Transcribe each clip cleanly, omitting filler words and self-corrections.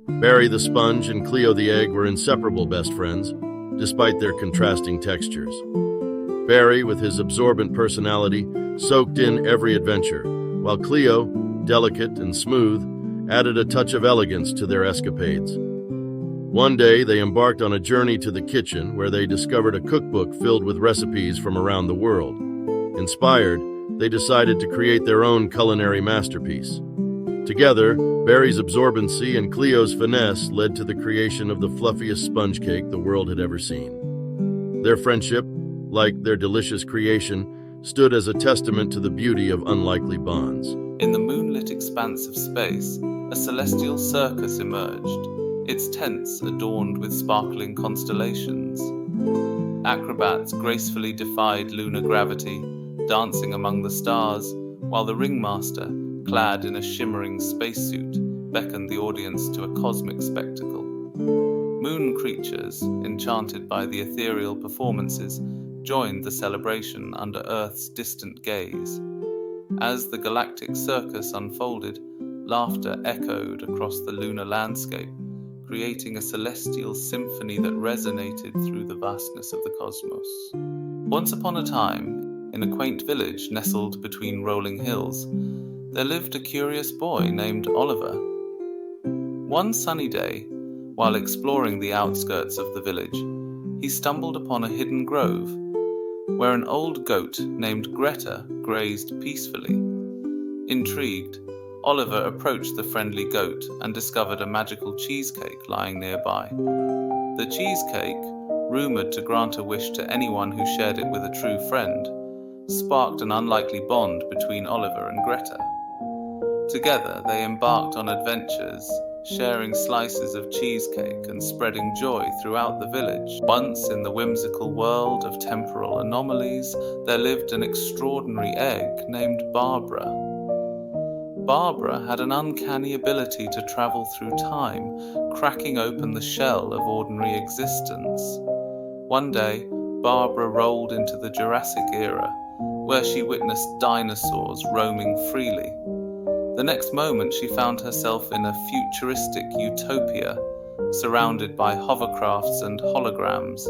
Barry the sponge and Cleo the egg were inseparable best friends, despite their contrasting textures. Barry, with his absorbent personality, soaked in every adventure, while Cleo, delicate and smooth, added a touch of elegance to their escapades. One day, they embarked on a journey to the kitchen where they discovered a cookbook filled with recipes from around the world. Inspired, they decided to create their own culinary masterpiece. Together, Barry's absorbency and Cleo's finesse led to the creation of the fluffiest sponge cake the world had ever seen. Their friendship, like their delicious creation, stood as a testament to the beauty of unlikely bonds. In the moonlit expanse of space, a celestial circus emerged, its tents adorned with sparkling constellations. Acrobats gracefully defied lunar gravity, dancing among the stars, while the ringmaster, clad in a shimmering spacesuit, beckoned the audience to a cosmic spectacle. Moon creatures, enchanted by the ethereal performances, joined the celebration under Earth's distant gaze. As the galactic circus unfolded, laughter echoed across the lunar landscape, creating a celestial symphony that resonated through the vastness of the cosmos. Once upon a time, in a quaint village nestled between rolling hills, there lived a curious boy named Oliver. One sunny day, while exploring the outskirts of the village, he stumbled upon a hidden grove, where an old goat named Greta grazed peacefully. Intrigued, Oliver approached the friendly goat and discovered a magical cheesecake lying nearby. The cheesecake, rumored to grant a wish to anyone who shared it with a true friend, sparked an unlikely bond between Oliver and Greta. Together, they embarked on adventures, sharing slices of cheesecake and spreading joy throughout the village. Once in the whimsical world of temporal anomalies, there lived an extraordinary egg named Barbara. Barbara had an uncanny ability to travel through time, cracking open the shell of ordinary existence. One day, Barbara rolled into the Jurassic era, where she witnessed dinosaurs roaming freely. The next moment, she found herself in a futuristic utopia, surrounded by hovercrafts and holograms.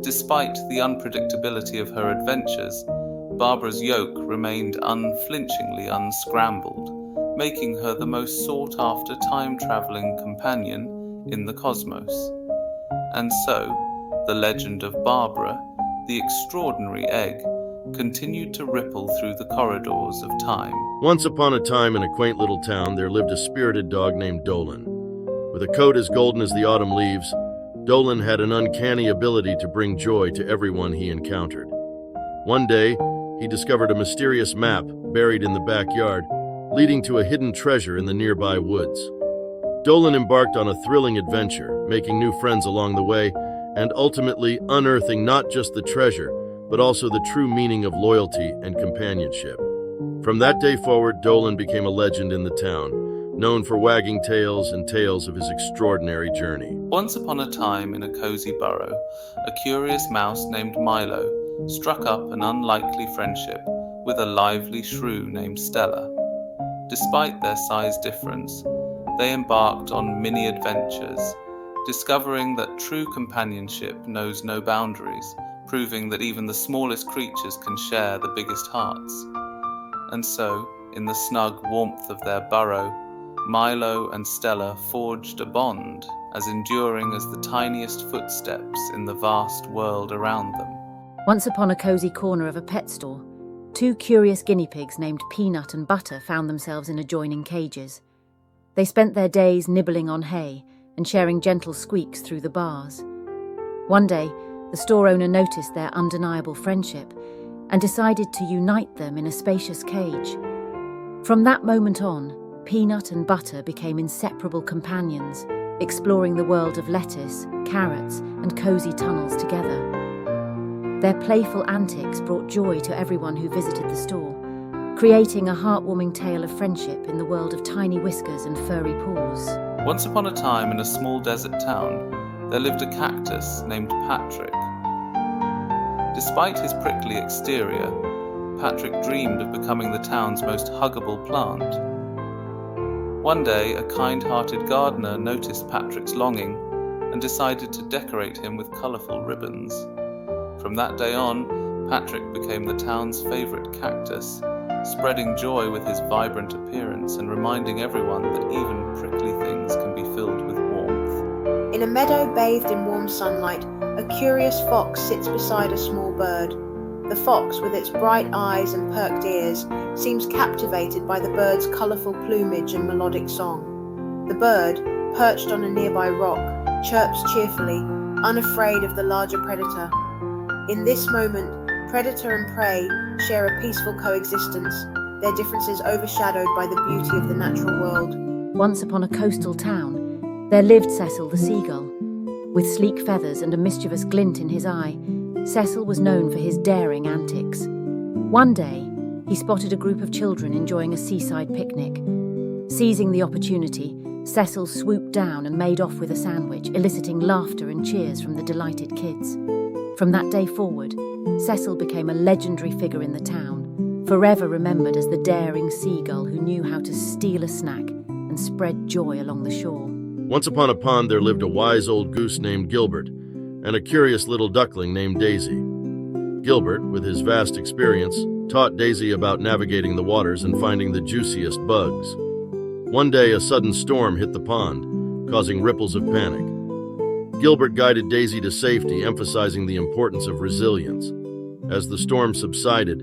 Despite the unpredictability of her adventures, Barbara's yoke remained unflinchingly unscrambled, making her the most sought-after time-traveling companion in the cosmos. And so, the legend of Barbara, the extraordinary egg, continued to ripple through the corridors of time. Once upon a time in a quaint little town, there lived a spirited dog named Dolan. With a coat as golden as the autumn leaves, Dolan had an uncanny ability to bring joy to everyone he encountered. One day, he discovered a mysterious map buried in the backyard, leading to a hidden treasure in the nearby woods. Dolan embarked on a thrilling adventure, making new friends along the way, and ultimately unearthing not just the treasure, but also the true meaning of loyalty and companionship. From that day forward, Dolan became a legend in the town, known for wagging tails and tales of his extraordinary journey. Once upon a time in a cozy burrow, a curious mouse named Milo struck up an unlikely friendship with a lively shrew named Stella. Despite their size difference, they embarked on mini adventures, discovering that true companionship knows no boundaries, proving that even the smallest creatures can share the biggest hearts. And so, in the snug warmth of their burrow, Milo and Stella forged a bond as enduring as the tiniest footsteps in the vast world around them. Once upon a cozy corner of a pet store, two curious guinea pigs named Peanut and Butter found themselves in adjoining cages. They spent their days nibbling on hay and sharing gentle squeaks through the bars. One day, the store owner noticed their undeniable friendship and decided to unite them in a spacious cage. From that moment on, Peanut and Butter became inseparable companions, exploring the world of lettuce, carrots, and cozy tunnels together. Their playful antics brought joy to everyone who visited the store, creating a heartwarming tale of friendship in the world of tiny whiskers and furry paws. Once upon a time in a small desert town, there lived a cactus named Patrick. Despite his prickly exterior, Patrick dreamed of becoming the town's most huggable plant. One day, a kind-hearted gardener noticed Patrick's longing and decided to decorate him with colourful ribbons. From that day on, Patrick became the town's favourite cactus, spreading joy with his vibrant appearance and reminding everyone that even prickly things can be filled with warmth. In a meadow bathed in warm sunlight, a curious fox sits beside a small bird. The fox, with its bright eyes and perked ears, seems captivated by the bird's colourful plumage and melodic song. The bird, perched on a nearby rock, chirps cheerfully, unafraid of the larger predator. In this moment, predator and prey share a peaceful coexistence, their differences overshadowed by the beauty of the natural world. Once upon a coastal town, there lived Cecil the seagull. With sleek feathers and a mischievous glint in his eye, Cecil was known for his daring antics. One day, he spotted a group of children enjoying a seaside picnic. Seizing the opportunity, Cecil swooped down and made off with a sandwich, eliciting laughter and cheers from the delighted kids. From that day forward, Cecil became a legendary figure in the town, forever remembered as the daring seagull who knew how to steal a snack and spread joy along the shore. Once upon a pond there lived a wise old goose named Gilbert and a curious little duckling named Daisy. Gilbert, with his vast experience, taught Daisy about navigating the waters and finding the juiciest bugs. One day a sudden storm hit the pond, causing ripples of panic. Gilbert guided Daisy to safety, emphasizing the importance of resilience. As the storm subsided,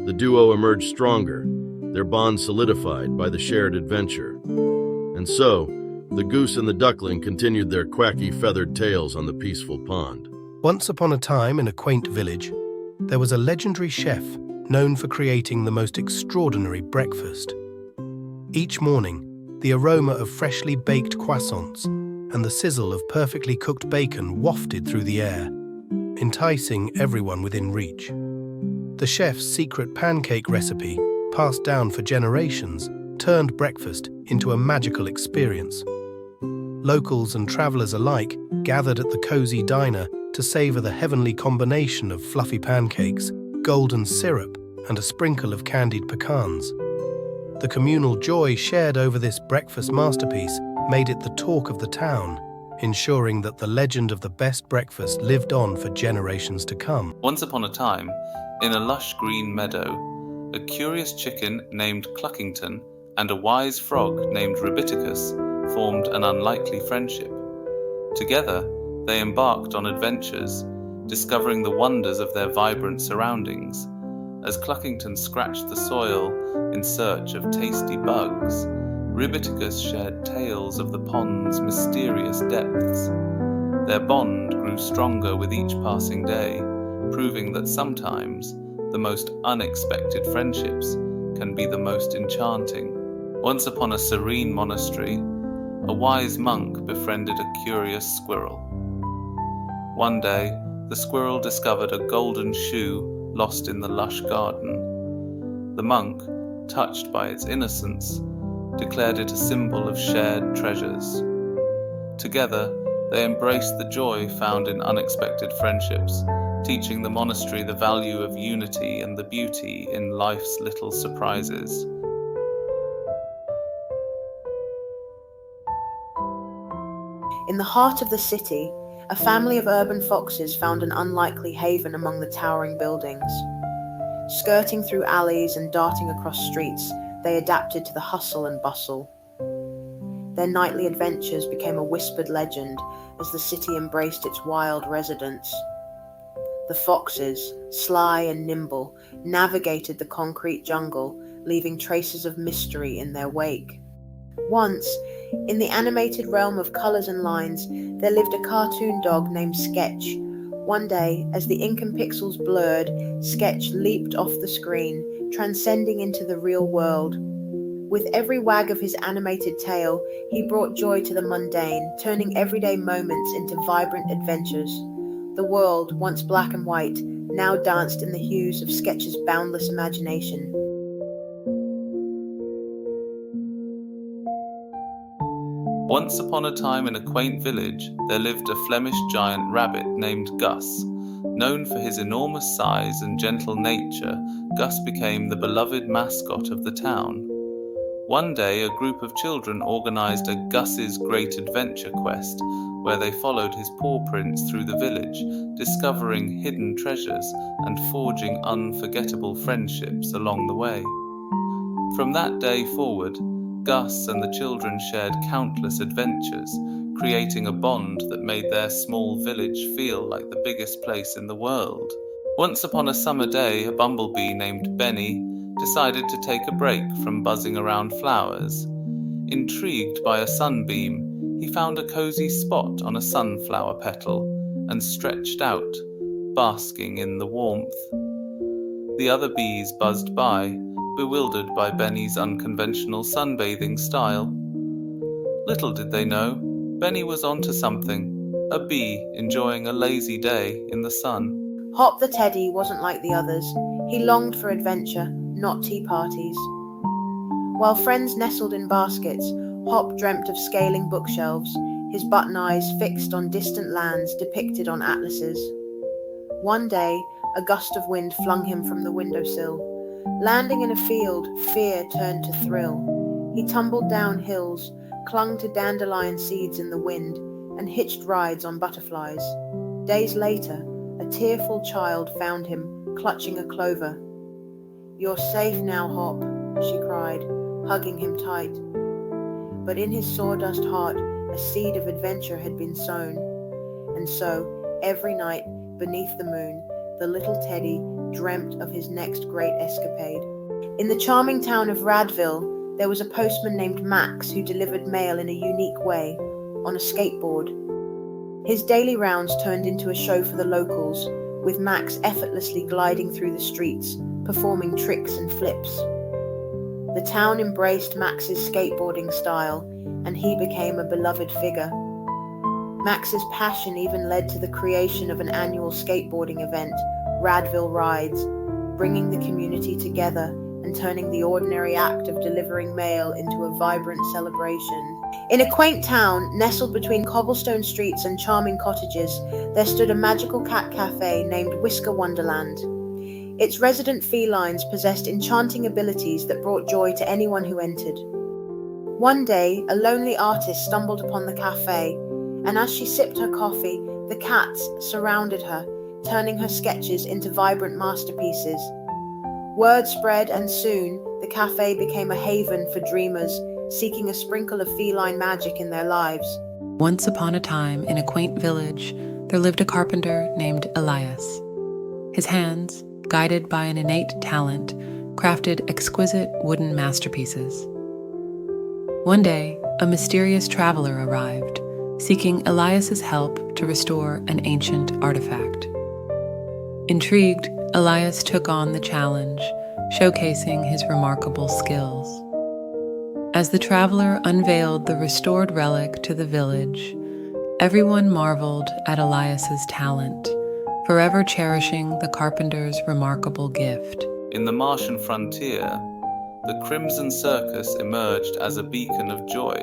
the duo emerged stronger, their bond solidified by the shared adventure. And so, the goose and the duckling continued their quacky feathered tales on the peaceful pond. Once upon a time in a quaint village, there was a legendary chef known for creating the most extraordinary breakfast. Each morning, the aroma of freshly baked croissants and the sizzle of perfectly cooked bacon wafted through the air, enticing everyone within reach. The chef's secret pancake recipe, passed down for generations, turned breakfast into a magical experience. Locals and travelers alike gathered at the cozy diner to savor the heavenly combination of fluffy pancakes, golden syrup, and a sprinkle of candied pecans. The communal joy shared over this breakfast masterpiece made it the talk of the town, ensuring that the legend of the best breakfast lived on for generations to come. Once upon a time, in a lush green meadow, a curious chicken named Cluckington and a wise frog named Ribiticus formed an unlikely friendship. Together, they embarked on adventures, discovering the wonders of their vibrant surroundings. As Cluckington scratched the soil in search of tasty bugs, Ribiticus shared tales of the pond's mysterious depths. Their bond grew stronger with each passing day, proving that sometimes the most unexpected friendships can be the most enchanting. Once upon a serene monastery, a wise monk befriended a curious squirrel. One day, the squirrel discovered a golden shoe lost in the lush garden. The monk, touched by its innocence, declared it a symbol of shared treasures. Together, they embraced the joy found in unexpected friendships, teaching the monastery the value of unity and the beauty in life's little surprises. In the heart of the city, a family of urban foxes found an unlikely haven among the towering buildings. Skirting through alleys and darting across streets, they adapted to the hustle and bustle. Their nightly adventures became a whispered legend as the city embraced its wild residents. The foxes, sly and nimble, navigated the concrete jungle, leaving traces of mystery in their wake. Once, in the animated realm of colours and lines, there lived a cartoon dog named Sketch. One day, as the ink and pixels blurred, Sketch leaped off the screen, transcending into the real world. With every wag of his animated tail, he brought joy to the mundane, turning everyday moments into vibrant adventures. The world, once black and white, now danced in the hues of Sketch's boundless imagination. Once upon a time in a quaint village, there lived a Flemish giant rabbit named Gus. Known for his enormous size and gentle nature, Gus became the beloved mascot of the town. One day, a group of children organized a Gus's Great Adventure quest, where they followed his paw prints through the village, discovering hidden treasures and forging unforgettable friendships along the way. From that day forward, Gus and the children shared countless adventures, creating a bond that made their small village feel like the biggest place in the world. Once upon a summer day, a bumblebee named Benny decided to take a break from buzzing around flowers. Intrigued by a sunbeam, he found a cozy spot on a sunflower petal and stretched out, basking in the warmth. The other bees buzzed by, bewildered by Benny's unconventional sunbathing style. Little did they know, Benny was onto something, a bee enjoying a lazy day in the sun. Hop the teddy wasn't like the others. He longed for adventure, not tea parties. While friends nestled in baskets, Hop dreamt of scaling bookshelves, his button eyes fixed on distant lands depicted on atlases. One day, a gust of wind flung him from the windowsill. Landing in a field, fear turned to thrill. He tumbled down hills, clung to dandelion seeds in the wind, and hitched rides on butterflies. Days later, a tearful child found him, clutching a clover. "You're safe now, Hop," she cried, hugging him tight. But in his sawdust heart, a seed of adventure had been sown. And so, every night, beneath the moon, the little teddy dreamt of his next great escapade. In the charming town of Radville, there was a postman named Max who delivered mail in a unique way, on a skateboard. His daily rounds turned into a show for the locals, with Max effortlessly gliding through the streets, performing tricks and flips. The town embraced Max's skateboarding style, and he became a beloved figure. Max's passion even led to the creation of an annual skateboarding event, Radville Rides, bringing the community together and turning the ordinary act of delivering mail into a vibrant celebration. In a quaint town, nestled between cobblestone streets and charming cottages, there stood a magical cat cafe named Whisker Wonderland. Its resident felines possessed enchanting abilities that brought joy to anyone who entered. One day, a lonely artist stumbled upon the cafe, and as she sipped her coffee, the cats surrounded her, turning her sketches into vibrant masterpieces. Word spread, and soon, the cafe became a haven for dreamers seeking a sprinkle of feline magic in their lives. Once upon a time, in a quaint village, there lived a carpenter named Elias. His hands, guided by an innate talent, crafted exquisite wooden masterpieces. One day, a mysterious traveler arrived, seeking Elias's help to restore an ancient artifact. Intrigued, Elias took on the challenge, showcasing his remarkable skills. As the traveler unveiled the restored relic to the village, everyone marveled at Elias's talent, forever cherishing the carpenter's remarkable gift. In the Martian frontier, the Crimson Circus emerged as a beacon of joy.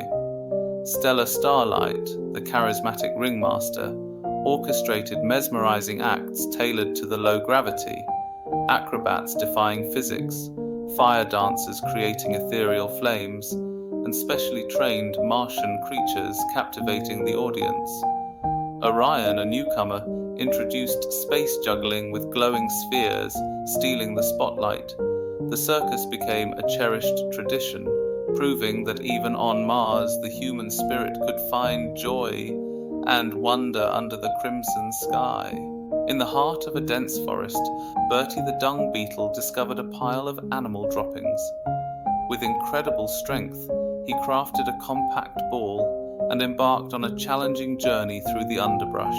Stellar Starlight, the charismatic ringmaster, orchestrated mesmerizing acts tailored to the low gravity, acrobats defying physics, fire dancers creating ethereal flames, and specially trained Martian creatures captivating the audience. Orion, a newcomer, introduced space juggling with glowing spheres, stealing the spotlight. The circus became a cherished tradition, proving that even on Mars the human spirit could find joy and wonder under the crimson sky. In the heart of a dense forest, Bertie the dung beetle discovered a pile of animal droppings. With incredible strength, he crafted a compact ball and embarked on a challenging journey through the underbrush.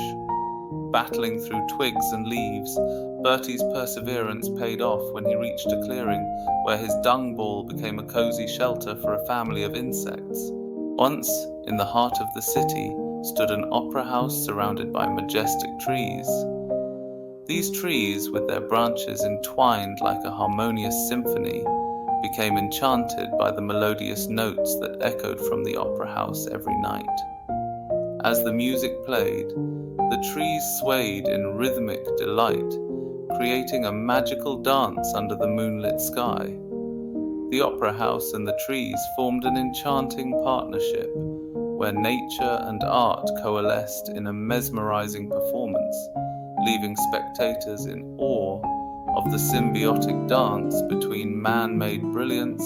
Battling through twigs and leaves, Bertie's perseverance paid off when he reached a clearing where his dung ball became a cozy shelter for a family of insects. Once, in the heart of the city, stood an opera house surrounded by majestic trees. These trees, with their branches entwined like a harmonious symphony, became enchanted by the melodious notes that echoed from the opera house every night. As the music played, the trees swayed in rhythmic delight, creating a magical dance under the moonlit sky. the opera house and the trees formed an enchanting partnership where nature and art coalesced in a mesmerizing performance, leaving spectators in awe of the symbiotic dance between man-made brilliance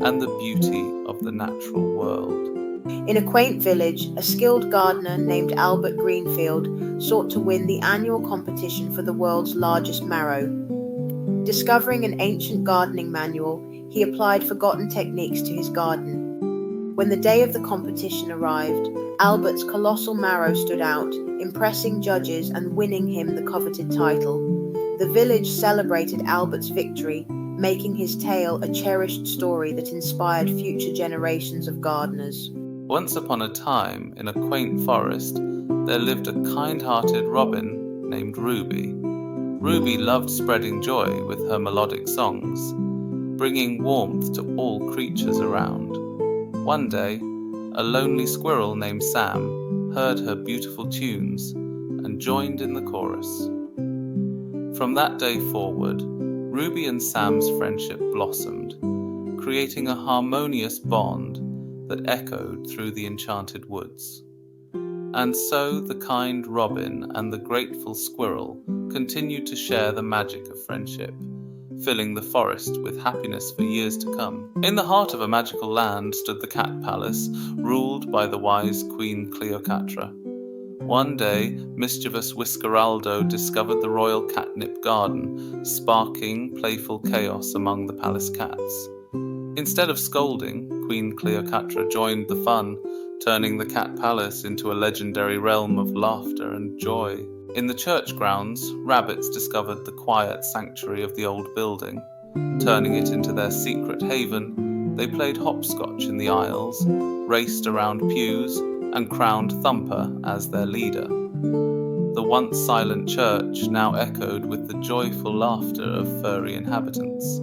and the beauty of the natural world. In a quaint village, a skilled gardener named Albert Greenfield sought to win the annual competition for the world's largest marrow. Discovering an ancient gardening manual, he applied forgotten techniques to his garden. When the day of the competition arrived, Albert's colossal marrow stood out, impressing judges and winning him the coveted title. The village celebrated Albert's victory, making his tale a cherished story that inspired future generations of gardeners. Once upon a time, in a quaint forest, there lived a kind-hearted robin named Ruby. Ruby loved spreading joy with her melodic songs, bringing warmth to all creatures around. One day, a lonely squirrel named Sam heard her beautiful tunes and joined in the chorus. From that day forward, Ruby and Sam's friendship blossomed, creating a harmonious bond that echoed through the enchanted woods. And so the kind robin and the grateful squirrel continued to share the magic of friendship, filling the forest with happiness for years to come. In the heart of a magical land stood the cat palace, ruled by the wise Queen Cleopatra. One day, mischievous Whiskeraldo discovered the royal catnip garden, sparking playful chaos among the palace cats. Instead of scolding, Queen Cleopatra joined the fun, turning the cat palace into a legendary realm of laughter and joy. In the church grounds, rabbits discovered the quiet sanctuary of the old building. Turning it into their secret haven, they played hopscotch in the aisles, raced around pews, and crowned Thumper as their leader. The once silent church now echoed with the joyful laughter of furry inhabitants,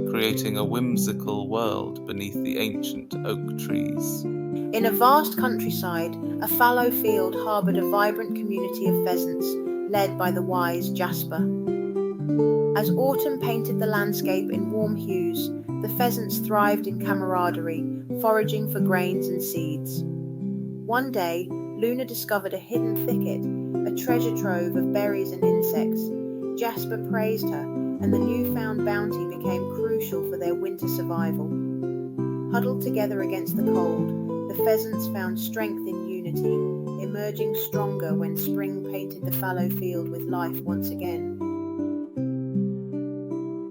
creating a whimsical world beneath the ancient oak trees. In a vast countryside, a fallow field harboured a vibrant community of pheasants, led by the wise Jasper. As autumn painted the landscape in warm hues, the pheasants thrived in camaraderie, foraging for grains and seeds. One day, Luna discovered a hidden thicket, a treasure trove of berries and insects. Jasper praised her, and the newfound bounty became crucial for their winter survival. Huddled together against the cold, the pheasants found strength in unity, emerging stronger when spring painted the fallow field with life once again.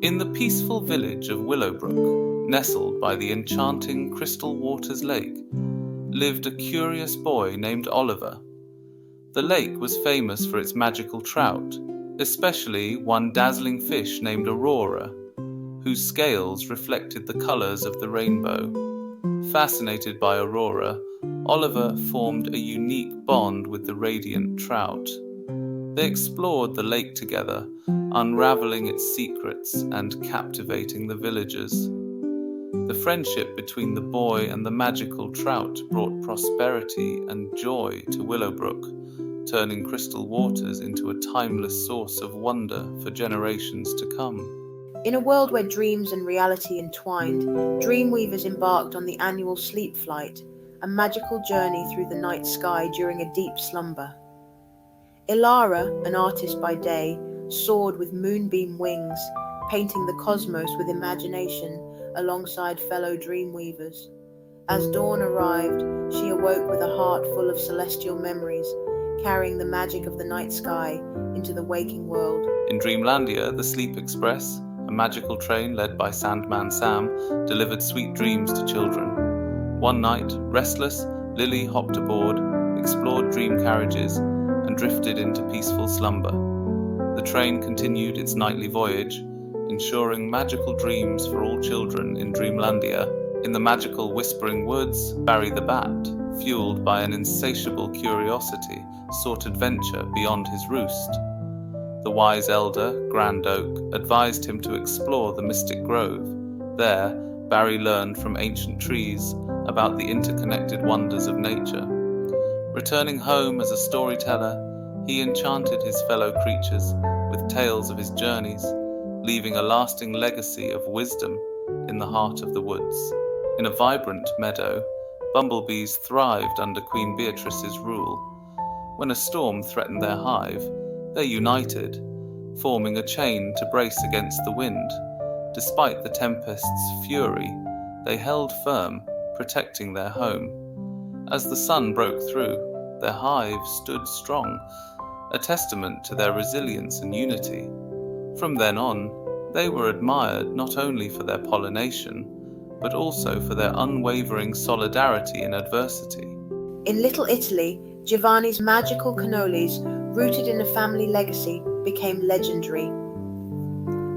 In the peaceful village of Willowbrook, nestled by the enchanting Crystal Waters Lake, lived a curious boy named Oliver. The lake was famous for its magical trout, especially one dazzling fish named Aurora, whose scales reflected the colors of the rainbow. Fascinated by Aurora, Oliver formed a unique bond with the radiant trout. They explored the lake together, unraveling its secrets and captivating the villagers. The friendship between the boy and the magical trout brought prosperity and joy to Willowbrook, turning Crystal Waters into a timeless source of wonder for generations to come. In a world where dreams and reality entwined, dreamweavers embarked on the annual sleep flight, a magical journey through the night sky during a deep slumber. Ilara, an artist by day, soared with moonbeam wings, painting the cosmos with imagination alongside fellow dreamweavers. As dawn arrived, she awoke with a heart full of celestial memories, carrying the magic of the night sky into the waking world. In Dreamlandia, the Sleep Express, a magical train led by Sandman Sam, delivered sweet dreams to children. One night, restless, Lily hopped aboard, explored dream carriages, and drifted into peaceful slumber. The train continued its nightly voyage, ensuring magical dreams for all children in Dreamlandia. In the magical Whispering Woods, Barry the Bat, fueled by an insatiable curiosity, sought adventure beyond his roost. The wise elder, Grand Oak, advised him to explore the mystic grove. There, Barry learned from ancient trees about the interconnected wonders of nature. Returning home as a storyteller, he enchanted his fellow creatures with tales of his journeys, leaving a lasting legacy of wisdom in the heart of the woods. In a vibrant meadow, bumblebees thrived under Queen Beatrice's rule. When a storm threatened their hive, they united, forming a chain to brace against the wind. Despite the tempest's fury, they held firm, protecting their home. As the sun broke through, their hive stood strong, a testament to their resilience and unity. From then on, they were admired not only for their pollination, but also for their unwavering solidarity in adversity. In Little Italy, Giovanni's magical cannolis, rooted in a family legacy, became legendary.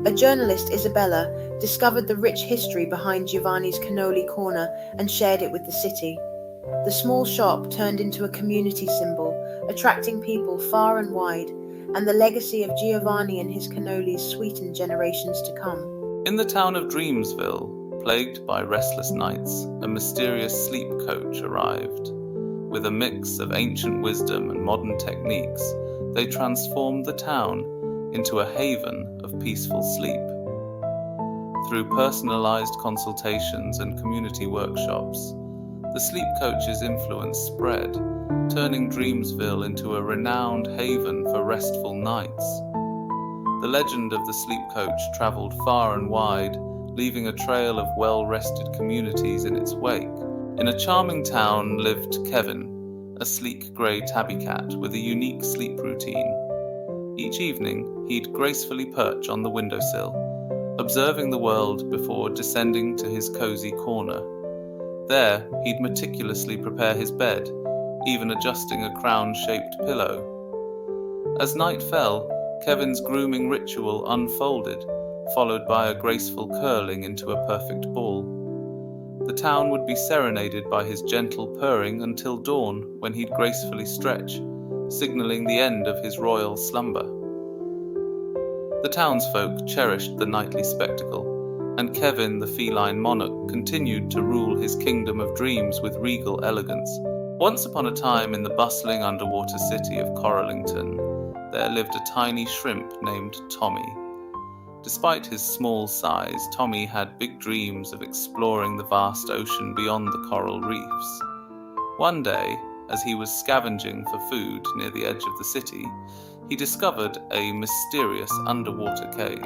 A journalist, Isabella, discovered the rich history behind Giovanni's cannoli corner and shared it with the city. The small shop turned into a community symbol, attracting people far and wide, and the legacy of Giovanni and his cannolis sweetened generations to come. In the town of Dreamsville, plagued by restless nights, a mysterious sleep coach arrived. With a mix of ancient wisdom and modern techniques, they transformed the town into a haven of peaceful sleep. Through personalized consultations and community workshops, the sleep coach's influence spread, turning Dreamsville into a renowned haven for restful nights. The legend of the sleep coach traveled far and wide, leaving a trail of well-rested communities in its wake. In a charming town lived Kevin, a sleek grey tabby cat with a unique sleep routine. Each evening, he'd gracefully perch on the windowsill, observing the world before descending to his cozy corner. There, he'd meticulously prepare his bed, even adjusting a crown-shaped pillow. As night fell, Kevin's grooming ritual unfolded, followed by a graceful curling into a perfect ball. The town would be serenaded by his gentle purring until dawn, when he'd gracefully stretch, signaling the end of his royal slumber. The townsfolk cherished the nightly spectacle, and Kevin, the feline monarch, continued to rule his kingdom of dreams with regal elegance. Once upon a time, in the bustling underwater city of Corallington, there lived a tiny shrimp named Tommy. Despite his small size, Tommy had big dreams of exploring the vast ocean beyond the coral reefs. One day, as he was scavenging for food near the edge of the city, he discovered a mysterious underwater cave.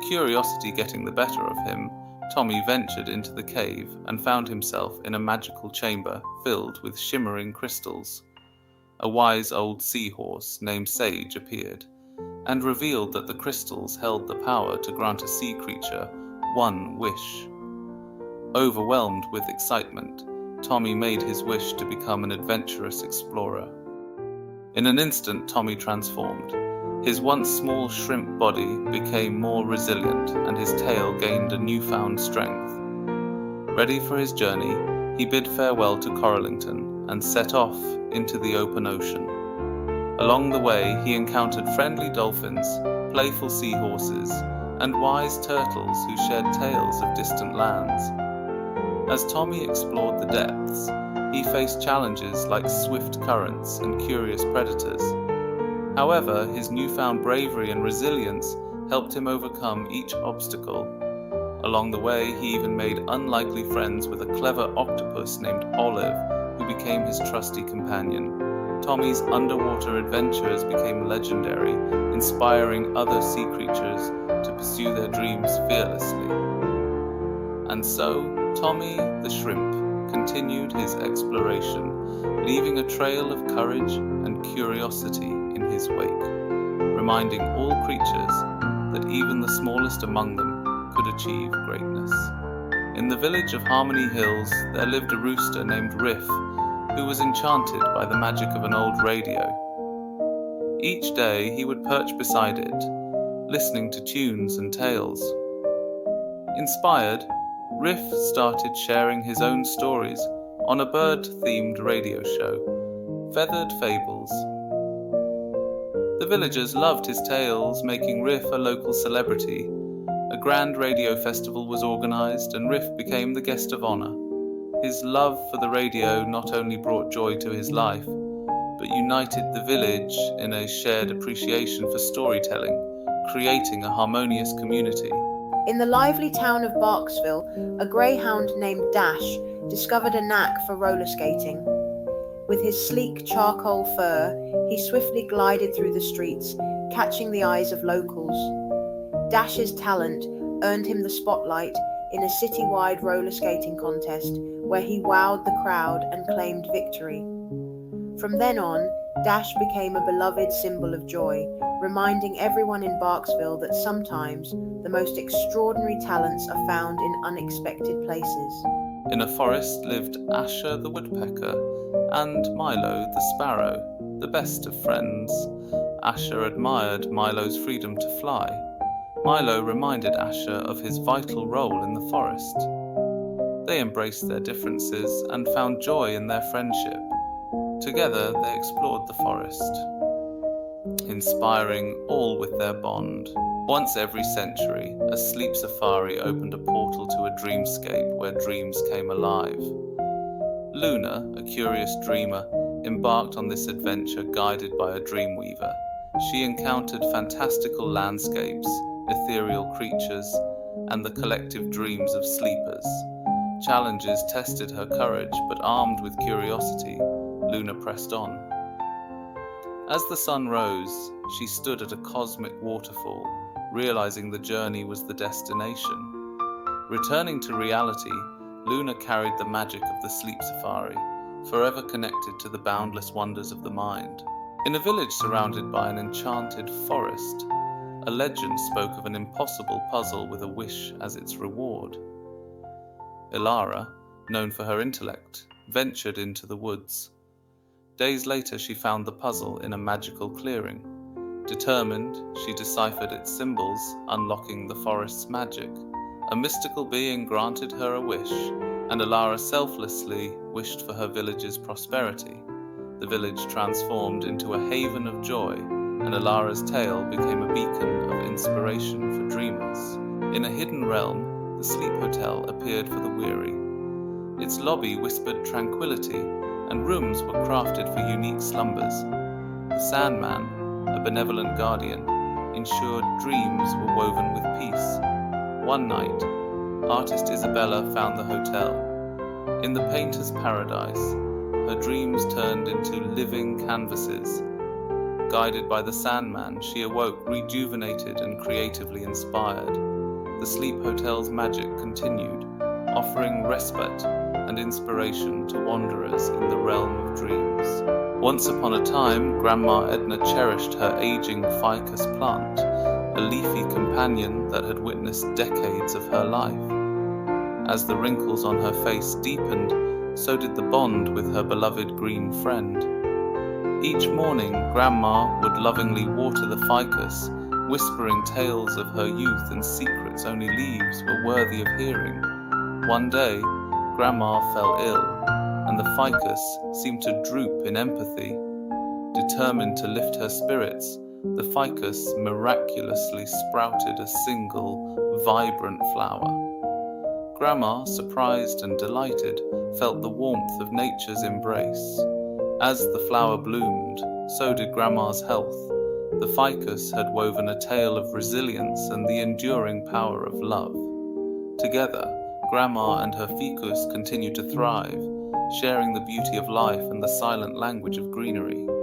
Curiosity getting the better of him, Tommy ventured into the cave and found himself in a magical chamber filled with shimmering crystals. A wise old seahorse named Sage appeared and revealed that the crystals held the power to grant a sea creature one wish. Overwhelmed with excitement, Tommy made his wish to become an adventurous explorer. In an instant, Tommy transformed. His once small shrimp body became more resilient, and his tail gained a newfound strength. Ready for his journey, he bid farewell to Corallington and set off into the open ocean. Along the way, he encountered friendly dolphins, playful seahorses, and wise turtles who shared tales of distant lands. As Tommy explored the depths, he faced challenges like swift currents and curious predators. However, his newfound bravery and resilience helped him overcome each obstacle. Along the way, he even made unlikely friends with a clever octopus named Olive, who became his trusty companion. Tommy's underwater adventures became legendary, inspiring other sea creatures to pursue their dreams fearlessly. And so, Tommy the shrimp continued his exploration, leaving a trail of courage and curiosity in his wake, reminding all creatures that even the smallest among them could achieve greatness. In the village of Harmony Hills, there lived a rooster named Riff, who was enchanted by the magic of an old radio. Each day he would perch beside it, listening to tunes and tales. Inspired, Riff started sharing his own stories on a bird-themed radio show, Feathered Fables. The villagers loved his tales, making Riff a local celebrity. A grand radio festival was organized, and Riff became the guest of honor. His love for the radio not only brought joy to his life, but united the village in a shared appreciation for storytelling, creating a harmonious community. In the lively town of Barksville, a greyhound named Dash discovered a knack for roller skating. With his sleek charcoal fur, he swiftly glided through the streets, catching the eyes of locals. Dash's talent earned him the spotlight in a citywide roller skating contest where he wowed the crowd and claimed victory. From then on, Dash became a beloved symbol of joy, reminding everyone in Barksville that sometimes the most extraordinary talents are found in unexpected places. In a forest lived Asher the woodpecker and Milo the sparrow, the best of friends. Asher admired Milo's freedom to fly. Milo reminded Asher of his vital role in the forest. They embraced their differences and found joy in their friendship. Together they explored the forest, inspiring all with their bond. Once every century, a sleep safari opened a portal to a dreamscape where dreams came alive. Luna, a curious dreamer, embarked on this adventure guided by a dreamweaver. She encountered fantastical landscapes, ethereal creatures, and the collective dreams of sleepers. Challenges tested her courage, but armed with curiosity, Luna pressed on. As the sun rose, she stood at a cosmic waterfall, realizing the journey was the destination. Returning to reality, Luna carried the magic of the sleep safari, forever connected to the boundless wonders of the mind. In a village surrounded by an enchanted forest, a legend spoke of an impossible puzzle with a wish as its reward. Ilara, known for her intellect, ventured into the woods. Days later, she found the puzzle in a magical clearing. Determined, she deciphered its symbols, unlocking the forest's magic. A mystical being granted her a wish, and Ilara selflessly wished for her village's prosperity. The village transformed into a haven of joy, and Ilara's tale became a beacon of inspiration for dreamers. In a hidden realm, the sleep hotel appeared for the weary. Its lobby whispered tranquility, and rooms were crafted for unique slumbers. The Sandman, a benevolent guardian, ensured dreams were woven with peace. One night, artist Isabella found the hotel. In the painter's paradise, her dreams turned into living canvases. Guided by the Sandman, she awoke rejuvenated and creatively inspired. The sleep hotel's magic continued, offering respite and inspiration to wanderers in the realm of dreams. Once upon a time, Grandma Edna cherished her aging ficus plant, a leafy companion that had witnessed decades of her life. As the wrinkles on her face deepened, so did the bond with her beloved green friend. Each morning, Grandma would lovingly water the ficus, whispering tales of her youth and secrets only leaves were worthy of hearing. One day, Grandma fell ill, and the ficus seemed to droop in empathy. Determined to lift her spirits, the ficus miraculously sprouted a single, vibrant flower. Grandma, surprised and delighted, felt the warmth of nature's embrace. As the flower bloomed, so did Grandma's health. The ficus had woven a tale of resilience and the enduring power of love. Together, Grandma and her ficus continued to thrive, sharing the beauty of life and the silent language of greenery.